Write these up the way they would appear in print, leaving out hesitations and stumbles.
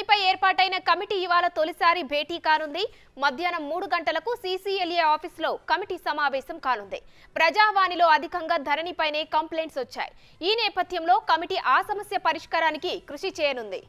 ధరణిపై ఏర్పాటైన కమిటీ ఇవాళ తొలిసారి భేటీ కానుంది. మధ్యాహ్నం 3 గంటలకు సీసీఎల్ఏ ఆఫీసులో కమిటీ సమావేశం కానుంది. ప్రజావాణిలో అధికంగా ధరణిపైనే కంప్లైంట్స్ వచ్చాయి. ఈ నేపథ్యంలో కమిటీ ఆ సమస్య పరిష్కారానికి కృషి చేయనుంది.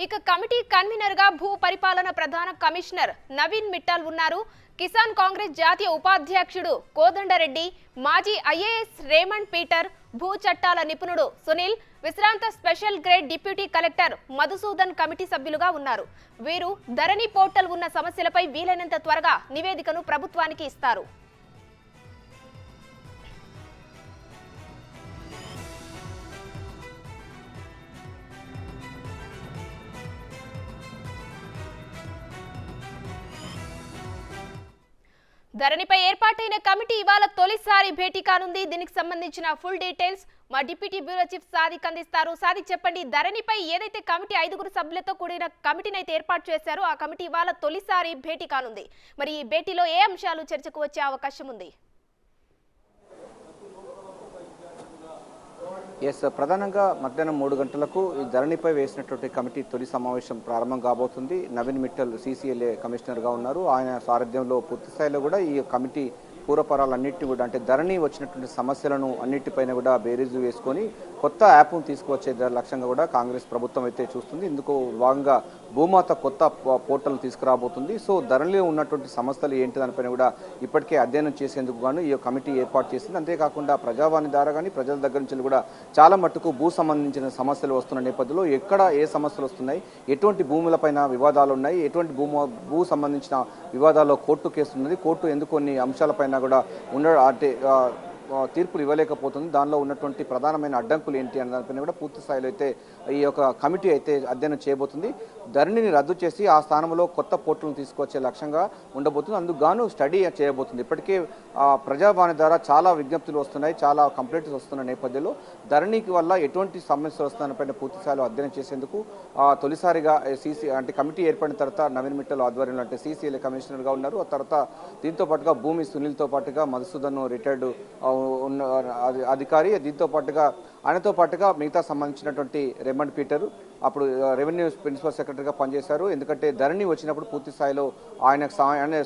ఇక కమిటీ కన్వీనర్ గా భూ పరిపాలన ప్రధాన కమిషనర్ నవీన్ మిట్టల్ ఉన్నారు. కిసాన్ కాంగ్రెస్ జాతీయ ఉపాధ్యక్షుడు కోదండరెడ్డి, మాజీ ఐఏఎస్ రేమండ్ పీటర్, భూ చట్టాల నిపుణుడు సునీల్, విశ్రాంత special grade deputy collector Madhusudan committee సభ్యులుగా ఉన్నారు. వీరు ధరణి పోర్టల్ ఉన్న సమస్యలపై వీలైనంత త్వరగా నివేదికను ప్రభుత్వానికి ఇస్తారు. ధరణిపై ఏర్పాటైన కమిటీ ఇవాళ తొలిసారి భేటీ కానుంది. దీనికి సంబంధించిన ఫుల్ డీటెయిల్స్ మా డిప్యూటీ బ్యూరో చీఫ్ సాదిక్ అందిస్తారు. సాదిక్, చెప్పండి, ధరణిపై ఏదైతే కమిటీ 5 సభ్యులతో కూడిన కమిటీని అయితే ఏర్పాటు చేశారో ఆ కమిటీ ఇవాళ తొలిసారి భేటీ కానుంది. మరి ఈ భేటీలో ఏ అంశాలు చర్చకు వచ్చే అవకాశం ఉంది? ప్రధానంగా మధ్యాహ్నం 3 గంటలకు ఈ ధరణిపై వేసినటువంటి కమిటీ తొలి సమావేశం ప్రారంభం కాబోతుంది. నవీన్ మిట్టల్ సీసీఎల్ఏ కమిషనర్గా ఉన్నారు. ఆయన సారథ్యంలో పూర్తి స్థాయిలో కూడా ఈ కమిటీ పూర్వపరాలన్నింటినీ కూడా అంటే ధరణి వచ్చినటువంటి సమస్యలను అన్నిటిపైన కూడా బేరీజు వేసుకొని కొత్త యాప్ను తీసుకువచ్చే లక్ష్యంగా కూడా కాంగ్రెస్ ప్రభుత్వం అయితే చూస్తుంది. ఇందుకు భాగంగా భూమాత కొత్త పోర్టల్ తీసుకురాబోతుంది. సో ధరణిలో ఉన్నటువంటి సమస్యలు ఏంటి దానిపైన కూడా ఇప్పటికే అధ్యయనం చేసేందుకు గాను ఈ కమిటీ ఏర్పాటు చేసింది. అంతేకాకుండా ప్రజావాణి ద్వారా కానీ ప్రజల దగ్గర నుంచి కూడా చాలా మట్టుకు భూ సంబంధించిన సమస్యలు వస్తున్న నేపథ్యంలో ఎక్కడ ఏ సమస్యలు వస్తున్నాయి, ఎటువంటి భూములపైన వివాదాలు ఉన్నాయి, ఎటువంటి భూ సంబంధించిన వివాదాల్లో కోర్టు కేసు ఉన్నది, కోర్టు ఎందుకు కొన్ని అంశాలపైన కూడా అంటే తీర్పులు ఇవ్వలేకపోతుంది, దానిలో ఉన్నటువంటి ప్రధానమైన అడ్డంకులు ఏంటి అనే దానిపైన కూడా పూర్తి స్థాయిలో అయితే ఈ యొక్క కమిటీ అయితే అధ్యయనం చేయబోతుంది. ధరణిని రద్దు చేసి ఆ స్థానంలో కొత్త పోర్టల్ను తీసుకొచ్చే లక్ష్యంగా ఉండబోతుంది. అందుకు గాను స్టడీ చేయబోతుంది. ఇప్పటికే ప్రజావాణి ద్వారా చాలా విజ్ఞప్తులు వస్తున్నాయి, చాలా కంప్లైంట్స్ వస్తున్న నేపథ్యంలో ధరణికి వల్ల ఎటువంటి సమస్యలు వస్తున్న పూర్తి స్థాయిలో అధ్యయనం చేసేందుకు తొలిసారిగా కమిటీ ఏర్పడిన తర్వాత నవీన్ మిట్టల్ ఆధ్వర్యంలో అంటే సీసీఎల్ఏ కమిషనర్గా ఉన్నారు. ఆ తర్వాత దీంతో పాటుగా భూమి సునీల్తో పాటుగా మధుసూదన్ రిటైర్డ్ ఉన్న అధికారి, దీంతో పాటుగా ఆయనతో పాటుగా మిగతా సంబంధించినటువంటి రేమండ్ పీటర్ అప్పుడు రెవెన్యూ ప్రిన్సిపల్ సెక్రటరీగా పనిచేశారు. ఎందుకంటే ధరణి వచ్చినప్పుడు పూర్తి స్థాయిలో ఆయన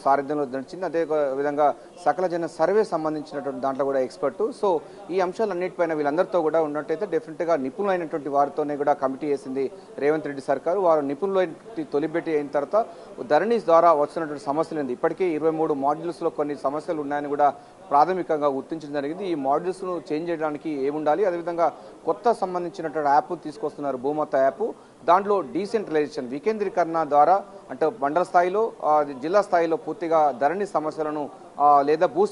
సారథ్యంలో నడిచింది. అదే విధంగా సకల జన సర్వే సంబంధించినటువంటి దాంట్లో కూడా ఎక్స్పర్టు. సో ఈ అంశాలన్నిటిపైన వీళ్ళందరితో కూడా ఉన్నట్టయితే డెఫినెట్గా నిపుణులైనటువంటి వారితోనే కూడా కమిటీ వేసింది రేవంత్ రెడ్డి సర్కారు. వారు నిపుణులైన తొలి భేటీ అయిన తర్వాత ధరణి ద్వారా వస్తున్నటువంటి సమస్యలు ఏంది, ఇప్పటికే 23 మాడ్యూల్స్లో కొన్ని సమస్యలు ఉన్నాయని కూడా ప్రాథమికంగా గుర్తించడం జరిగింది. ఈ మాడ్యూల్స్ను చేంజ్ చేయడానికి ఏముండాలి, అదేవిధంగా కొత్త సంబంధించినటువంటి యాప్ తీసుకొస్తున్నారు భూమాత యాప్. దాంట్లో డీసెంట్రలైజేషన్ వికేంద్రీకరణ ద్వారా అంటే మండల స్థాయిలో జిల్లా స్థాయిలో పూర్తిగా ధరణి సమస్యలను లేదా భూ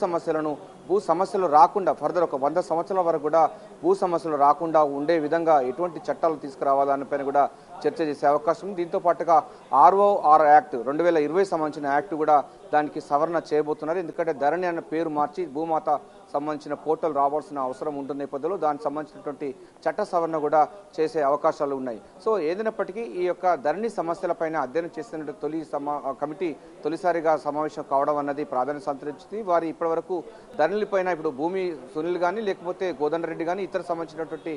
సమస్యలు రాకుండా ఫర్దర్ ఒక 100 సంవత్సరాల వరకు కూడా భూ సమస్యలు రాకుండా ఉండే విధంగా ఎటువంటి చట్టాలు తీసుకురావాలనిపైన కూడా చర్చ చేసే అవకాశం ఉంది. దీంతో పాటుగా ROR యాక్ట్ 2020 సంబంధించిన యాక్ట్ కూడా దానికి సవరణ చేయబోతున్నారు. ఎందుకంటే ధరణి అన్న పేరు మార్చి భూమాత సంబంధించిన పోర్టల్ రావాల్సిన అవసరం ఉంటుంది నేపథ్యంలో దానికి సంబంధించినటువంటి చట్ట సవరణ కూడా చేసే అవకాశాలు ఉన్నాయి. సో ఏదైనప్పటికీ ఈ యొక్క ధరణి సమస్యలపైన అధ్యయనం చేస్తున్న కమిటీ తొలిసారిగా సమావేశం కావడం అన్నది ప్రాధాన్యత సంతరించింది. వారు ఇప్పటి వరకు ధరణిపైన ఇప్పుడు భూమి సునీల్ కానీ లేకపోతే కోదండరెడ్డి కానీ ఇతర సంబంధించినటువంటి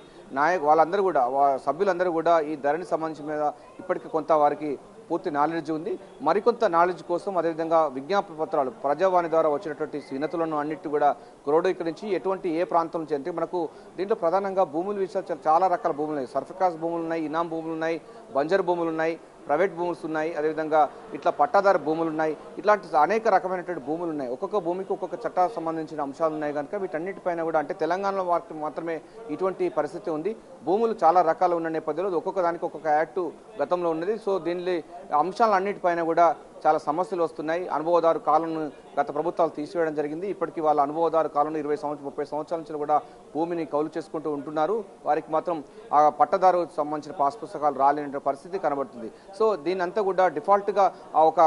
వాళ్ళందరూ కూడా సభ్యులందరూ కూడా ఈ ధరణి సంబంధించిన మీద ఇప్పటికీ కొంత వారికి పూర్తి నాలెడ్జ్ ఉంది. మరికొంత నాలెడ్జ్ కోసం అదేవిధంగా విజ్ఞాపన పత్రాలు ప్రజావాణి ద్వారా వచ్చినటువంటి వినతులను అన్నిటి కూడా క్రోడీకరించి ఎటువంటి ఏ ప్రాంతం నుంచి అంటే మనకు దీంట్లో ప్రధానంగా భూముల విషయాలు చాలా రకాల భూములు ఉన్నాయి. సర్ఫకాస్ భూములు ఉన్నాయి, ఇనాం భూములు ఉన్నాయి, బంజర్ భూములు ఉన్నాయి, ప్రైవేట్ భూములు ఉన్నాయి, అదేవిధంగా ఇట్లా పట్టాదారు భూములు ఉన్నాయి. ఇట్లాంటి అనేక రకమైనటువంటి భూములు ఉన్నాయి. ఒక్కొక్క భూమికి ఒక్కొక్క చట్టాలకు సంబంధించిన అంశాలు ఉన్నాయి కనుక వీటన్నిటిపైన కూడా అంటే తెలంగాణలో వారికి మాత్రమే ఇటువంటి పరిస్థితి ఉంది. భూములు చాలా రకాలు ఉన్న నేపథ్యంలో ఒక్కొక్క దానికి ఒక్కొక్క యాక్టు గతంలో ఉన్నది. సో దీని అంశాలన్నిటిపైన కూడా చాలా సమస్యలు వస్తున్నాయి. అనుభవదారు కాలంను గత ప్రభుత్వాలు తీసివేయడం జరిగింది. ఇప్పటికీ వాళ్ళ అనుభవదారు కాలంలో 20-30 సంవత్సరాల నుంచి కూడా భూమిని కౌలు చేసుకుంటూ ఉంటున్నారు. వారికి మాత్రం ఆ పట్టదారు సంబంధించిన పాస్ పుస్తకాలు రాలేని పరిస్థితి కనబడుతుంది. సో దీని అంతా కూడా డిఫాల్ట్గా ఒక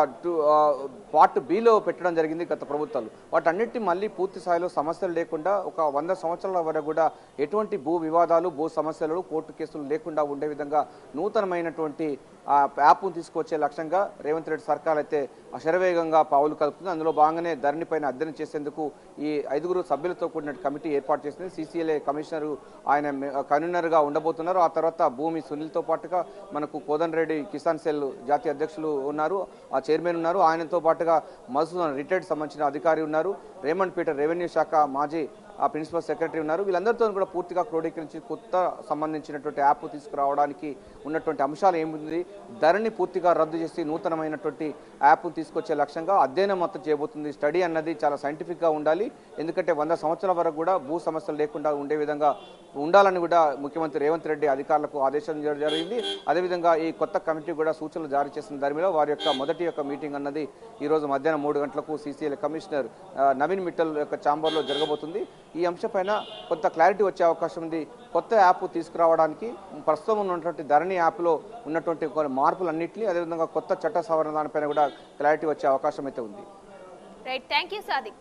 పార్ట్ బిలో పెట్టడం జరిగింది గత ప్రభుత్వాలు. వాటన్నిటి మళ్ళీ పూర్తి స్థాయిలో సమస్యలు లేకుండా ఒక 100 సంవత్సరాల వరకు కూడా ఎటువంటి భూ వివాదాలు భూ సమస్యలు కోర్టు కేసులు లేకుండా ఉండే విధంగా నూతనమైనటువంటి యాప్ను తీసుకొచ్చే లక్ష్యంగా రేవంత్ రెడ్డి సర్కార్ అయితే అశరవేగంగా పావులు కలుపుతుంది. అందులో భాగంగానే ధరణి పైన అధ్యయనం చేసేందుకు ఈ 5 సభ్యులతో కూడిన కమిటీ ఏర్పాటు చేసింది. CCLA కమిషనర్ ఆయన కన్వీనర్గా ఉండబోతున్నారు. ఆ తర్వాత భూమి సునీల్తో పాటుగా మనకు కోదండరెడ్డి కిసాన్ సెల్ జాతీయ అధ్యక్షులు ఉన్నారు, ఆ చైర్మన్ ఉన్నారు. ఆయనతో పాటుగా మధుసూదన్ రిటైర్డ్ సంబంధించిన అధికారి ఉన్నారు. రేమండ్ పీటర్ రెవెన్యూ శాఖ మాజీ ప్రిన్సిపల్ సెక్రటరీ ఉన్నారు. వీళ్ళందరితో కూడా పూర్తిగా క్రోడీకరించి కొత్త సంబంధించినటువంటి యాప్ తీసుకురావడానికి ఉన్నటువంటి అంశాలు ఏముంది, ధరని పూర్తిగా రద్దు చేసి నూతనమైనటువంటి యాప్ తీసుకొచ్చే లక్ష్యంగా అధ్యయనం మొత్తం చేయబోతుంది. స్టడీ అన్నది చాలా సైంటిఫిక్గా ఉండాలి. ఎందుకంటే 100 సంవత్సరాల వరకు కూడా భూ సమస్యలు లేకుండా ఉండే విధంగా ఉండాలని కూడా ముఖ్యమంత్రి రేవంత్ రెడ్డి అధికారులకు ఆదేశించడం జరిగింది. అదేవిధంగా ఈ కొత్త కమిటీ కూడా సూచనలు జారీ చేసిన దానిలో వారి యొక్క మొదటి మీటింగ్ అన్నది ఈరోజు మధ్యాహ్నం 3 గంటలకు CCLA కమిషనర్ నవీన్ మిట్టల్ యొక్క ఛాంబర్లో జరగబోతుంది. ఈ అంశంపైన కొంత క్లారిటీ వచ్చే అవకాశం ఉంది. కొత్త యాప్ తీసుకురావడానికి ప్రస్తుతం ఉన్నటువంటి ధరణి యాప్లో ఉన్నటువంటి కొన్ని మార్పులన్నింటినీ, అదేవిధంగా కొత్త చట్ట సవరణ దానిపైన కూడా క్లారిటీ వచ్చే అవకాశం అయితే ఉంది. Right, thank you Sadiq.